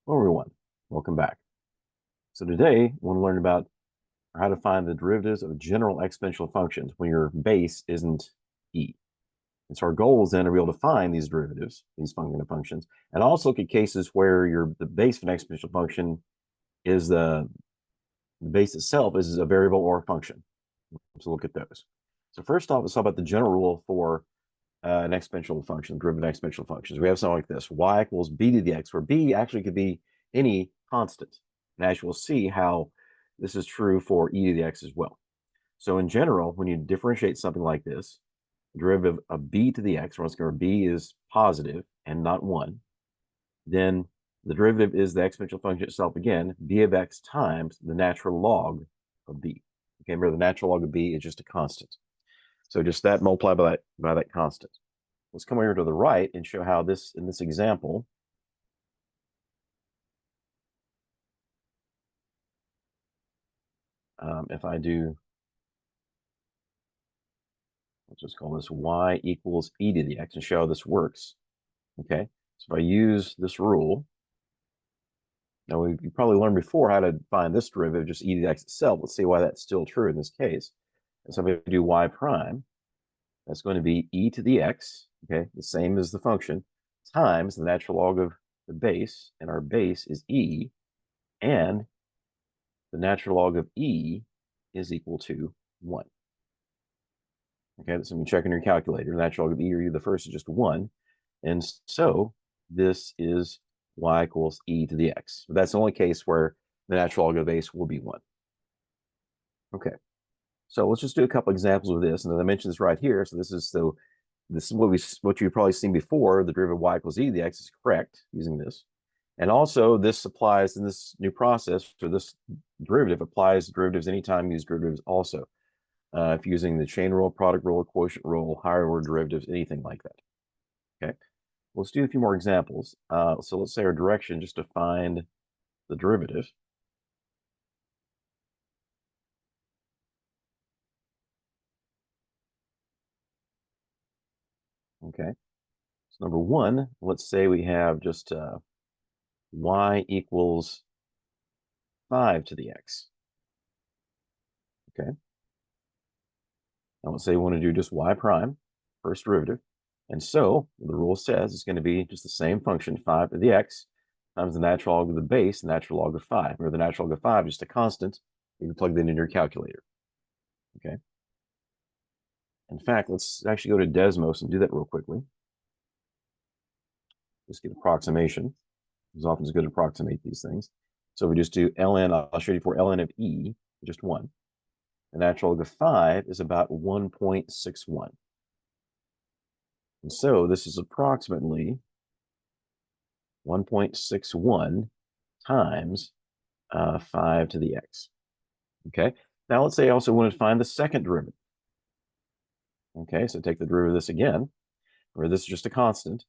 Hello everyone, welcome back. So today I want to learn about how to find the derivatives of general exponential functions when your base isn't e. And so our goal is then to be able to find these derivatives, these functions, and also look at cases where the base of an exponential function is the base itself is a variable or a function. So look at those. So first off, let's talk about the general rule for an exponential function, derivative exponential functions. We have something like this: y equals b to the x, where b actually could be any constant. And as you'll see how this is true for e to the x as well. So in general, when you differentiate something like this, the derivative of b to the x, where b is positive and not 1, then the derivative is the exponential function itself again, b of x times the natural log of b. Okay, remember the natural log of b is just a constant. So just that multiplied by that constant. Let's come over to the right and show how this, in this example, if I do, let's just call this y equals e to the x and show how this works. Okay, so if I use this rule, now you probably learned before how to find this derivative, just e to the x itself. Let's see why that's still true in this case. And so if I do y prime, that's going to be e to the x, okay, the same as the function, times the natural log of the base, and our base is e, and the natural log of e is equal to 1. Okay, so when you check in your calculator, the natural log of e or u, the first is just 1. And so this is y equals e to the x. But that's the only case where the natural log of the base will be 1. Okay, so let's just do a couple examples of this. And as I mentioned this right here, so this is what you've probably seen before. The derivative of y equals e to the x is correct using this. And also this applies in this new process for this derivative applies to derivatives anytime you use derivatives also. If using the chain rule, product rule, quotient rule, higher order derivatives, anything like that. Okay, let's do a few more examples. So let's say our direction just to find the derivative. Okay, so number one, let's say we have just y equals 5 to the x. Okay, now let's say we want to do just y prime, first derivative. And so the rule says it's going to be just the same function, 5 to the x, times the natural log of the base, the natural log of 5. Remember, the natural log of 5 is just a constant. You can plug that into your calculator. Okay. In fact, let's actually go to Desmos and do that real quickly. Just get approximation. It's often good to approximate these things. So we just do ln, I'll show you for ln of e, just 1. The natural log of 5 is about 1.61. And so this is approximately 1.61 times 5 to the x. Okay, now let's say I also want to find the second derivative. Okay, so take the derivative of this again, where this is just a constant.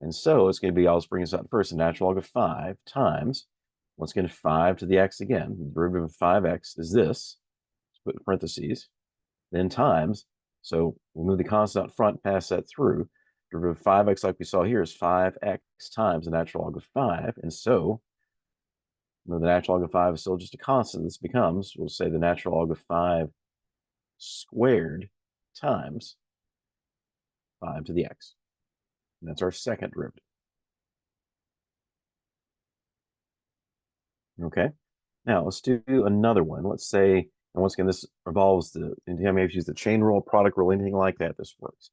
And so it's going to be, I'll just bring this out first, the natural log of 5 times, once again, 5 to the x again. The derivative of 5x is this, let's put in parentheses, then times, so we'll move the constant out front, pass that through. Derivative of 5x, like we saw here, is 5x times the natural log of 5. And so the natural log of 5 is still just a constant. This becomes, we'll say, the natural log of 5 squared times 5 to the x. And that's our second derivative. Okay, now let's do another one. Let's say, and once again, this involves anytime we have to use the chain rule, product rule, anything like that, this works.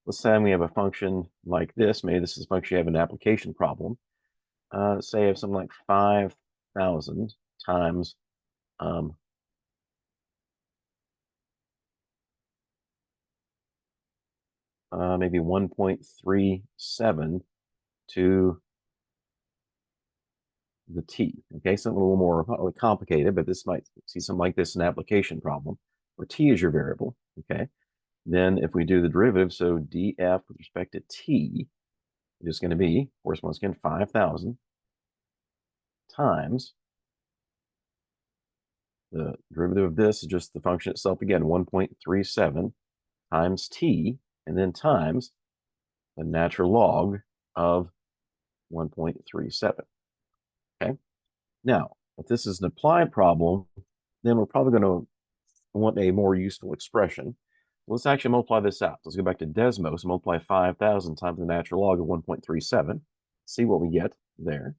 Let's say we have a function like this. Maybe this is a function you have an application problem. Say I have something like 5,000 times maybe 1.37 to the t. Okay, something a little more really complicated, but this might see something like this, an application problem where t is your variable. Okay, then if we do the derivative, so df with respect to t is going to be, of course, once again, 5,000 times the derivative of this is just the function itself again, 1.37 times t, and then times the natural log of 1.37. Okay. Now, if this is an applied problem, then we're probably going to want a more useful expression. Let's actually multiply this out. Let's go back to Desmos and multiply 5,000 times the natural log of 1.37. See what we get there.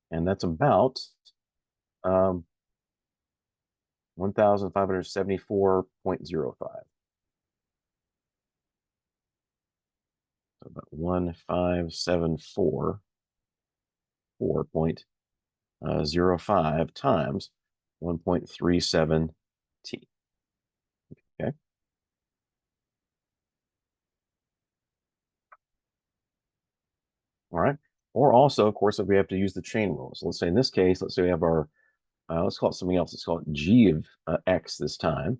And that's about 1,574.05. So about 1,574.05 times 1.37 t. Okay. All right. Or also, of course, if we have to use the chain rule. So let's say in this case, let's say we have our, let's call it something else. Let's call it g of x this time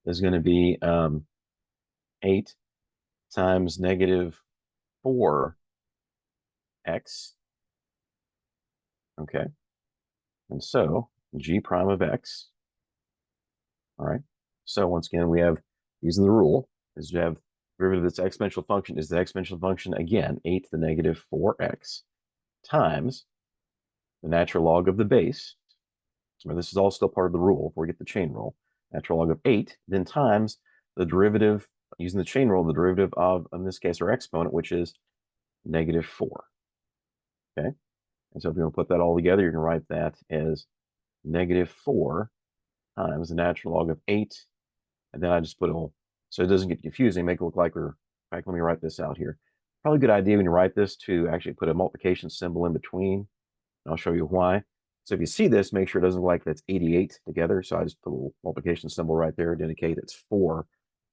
is going to be 8 times negative 4x. Okay. And so g prime of x. All right. So once again, we have, using the rule, is you have derivative of this exponential function is the exponential function, again, 8 to the negative 4x times the natural log of the base. So this is all still part of the rule before we get the chain rule. Natural log of 8, then times the derivative, using the chain rule, the derivative of, in this case, our exponent, which is negative 4. Okay? And so if you want to put that all together, you can write that as negative 4 times the natural log of 8. And then I just put a whole, so it doesn't get confusing, make it look like we're, in fact, let me write this out here. Probably a good idea when you write this to actually put a multiplication symbol in between. I'll show you why. So if you see this, make sure it doesn't look like that's 88 together. So I just put a little multiplication symbol right there to indicate it's 4,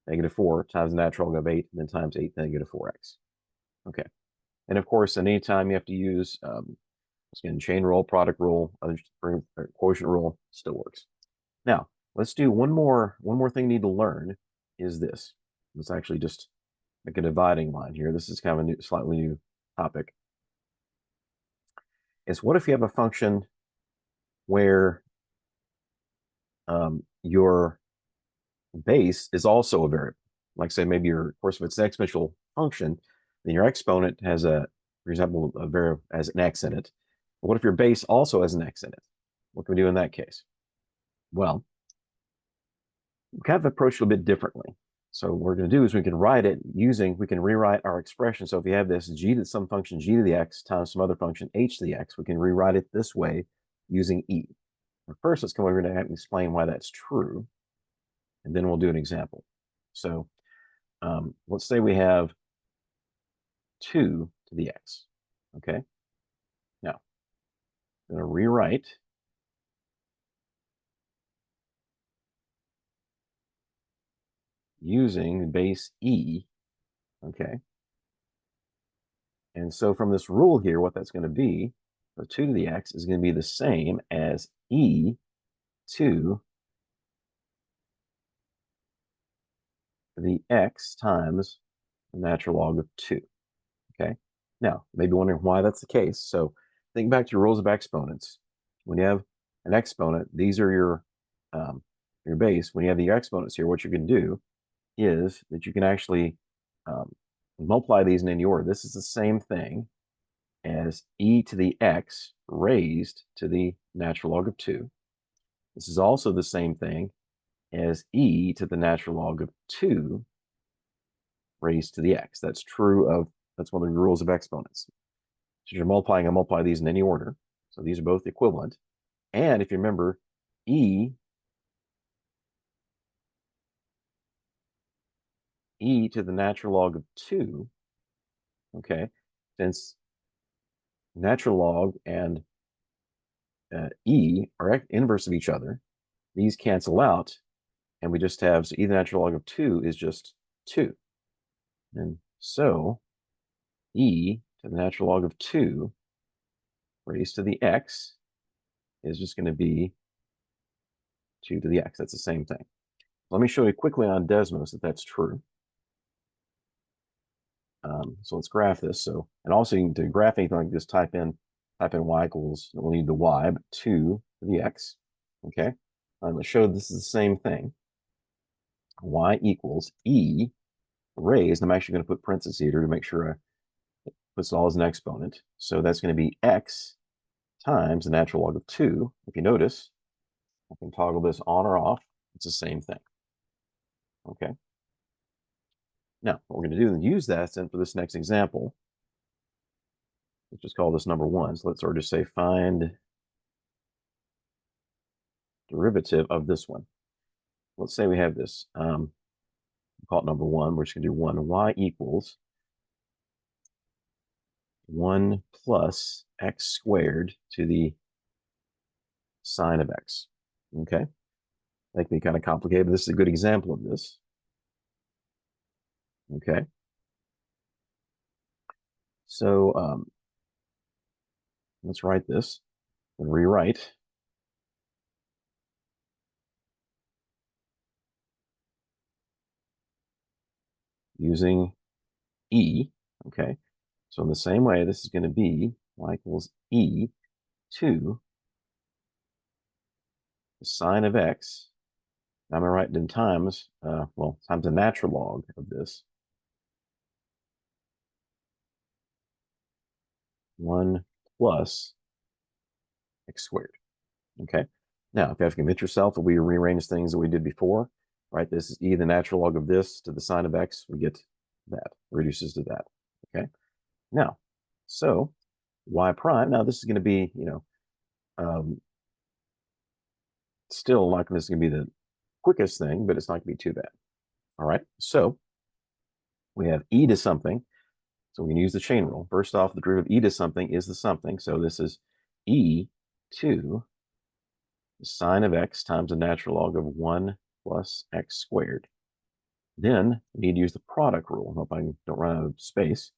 negative 4 times the natural log of 8, and then times 8, negative 4x. Okay. And of course, any time you have to use, again, chain rule, product rule, other quotient rule, still works. Now, let's do one more thing you need to learn is this. Let's actually just make a dividing line here. This is kind of a new, slightly new topic. Is what if you have a function where your base is also a variable? Like say maybe your, of course, if it's an exponential function, then your exponent has a, for example, a variable as an x in it. But what if your base also has an x in it? What can we do in that case? Well, we kind of approach it a bit differently. So what we're going to do is we can write it using, we can rewrite our expression. So if you have this g to some function g to the x times some other function h to the x, we can rewrite it this way using e. First, let's come over here and explain why that's true, and then we'll do an example. So let's say we have 2 to the x, okay? Now, I'm going to rewrite using base e, okay? And so from this rule here, what that's going to be, so 2 to the x is going to be the same as e to the x times the natural log of 2, okay? Now, maybe wondering why that's the case. So think back to your rules of exponents. When you have an exponent, these are your base. When you have the exponents here, what you can do is that you can actually multiply these in any order. This is the same thing as e to the x raised to the natural log of 2. This is also the same thing as e to the natural log of 2 raised to the x. That's true of, that's one of the rules of exponents. So you're multiplying, I multiply these in any order. So these are both equivalent. And if you remember, e to the natural log of 2, okay, since natural log and e are inverse of each other, these cancel out, and we just have, so e to the natural log of 2 is just 2. And so e to the natural log of 2 raised to the x is just going to be 2 to the x. That's the same thing. Let me show you quickly on Desmos that that's true. So let's graph this. So, and also to graph anything like this, type in y equals, we'll need the y, but 2 to the x, okay? Let's show this is the same thing. Y equals e raised, I'm actually going to put parentheses here to make sure it puts it all as an exponent. So that's going to be x times the natural log of 2. If you notice, I can toggle this on or off. It's the same thing. Okay. Now, what we're going to do is use that then for this next example. Let's just call this number 1. So let's sort of just say find derivative of this one. Let's say we have this. We'll call it number 1. We're just going to do 1. Y equals 1 plus x squared to the sine of x. Okay. That can be kind of complicated, but this is a good example of this. Okay. So let's write this and rewrite. Using e. Okay. So in the same way, this is going to be y equals e to the sine of x. I'm going to write it in times, times the natural log of this. 1 plus x squared. Okay. Now, if you have to convince yourself that we rearrange things that we did before, right? This is e the natural log of this to the sine of x. We get that. Reduces to that. Okay. Now, so y prime. Now, this is going to be, still not going to be the quickest thing, but it's not going to be too bad. All right. So we have e to something. So we can use the chain rule. First off, the derivative of e to something is the something. So this is e to the sine of x times the natural log of 1 plus x squared. Then we need to use the product rule. I hope I don't run out of space.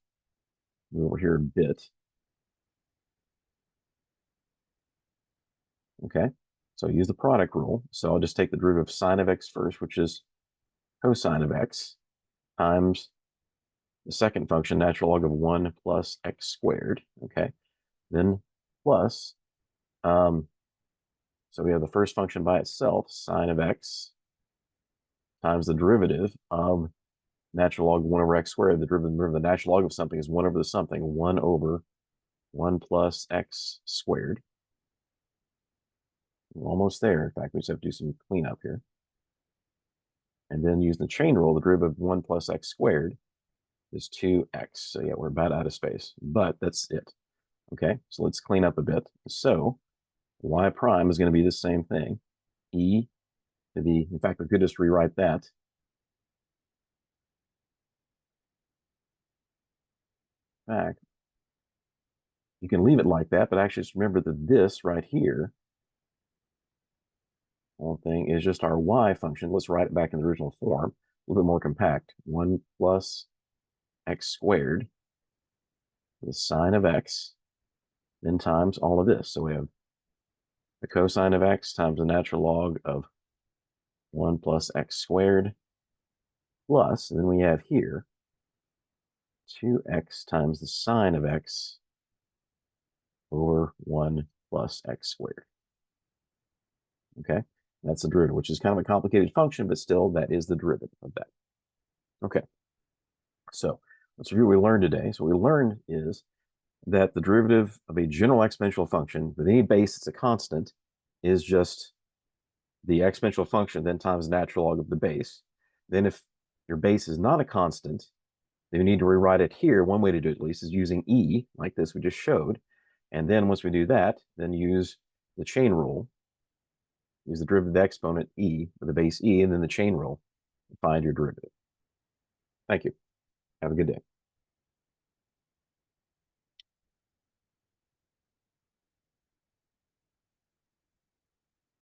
Move over here a bit. Okay. So use the product rule. So I'll just take the derivative of sine of x first, which is cosine of x, times the second function, natural log of 1 plus x squared. Okay. Then plus, so we have the first function by itself, sine of x, times the derivative of natural log of 1 over x squared. The derivative of the natural log of something is 1 over the something, 1 over 1 plus x squared. We're almost there. In fact, we just have to do some cleanup here. And then use the chain rule, the derivative of 1 plus x squared is 2x. So yeah, we're about out of space, but that's it. Okay, so let's clean up a bit. So y prime is going to be the same thing. E to the, in fact, we could just rewrite that. In fact, you can leave it like that, but actually just remember that this right here, whole thing is just our y function. Let's write it back in the original form, a little bit more compact. 1 plus x squared, the sine of x, then times all of this. So we have the cosine of x times the natural log of 1 plus x squared, plus, and then we have here 2x times the sine of x over 1 plus x squared. Okay, that's the derivative, which is kind of a complicated function, but still, that is the derivative of that. Okay, so let's review what we learned today. So what we learned is that the derivative of a general exponential function with any base that's a constant is just the exponential function then times the natural log of the base. Then if your base is not a constant, then you need to rewrite it here. One way to do it at least is using e, like this we just showed. And then once we do that, then use the chain rule. Use the derivative of the exponent e with the base e, and then the chain rule to find your derivative. Thank you. Have a good day.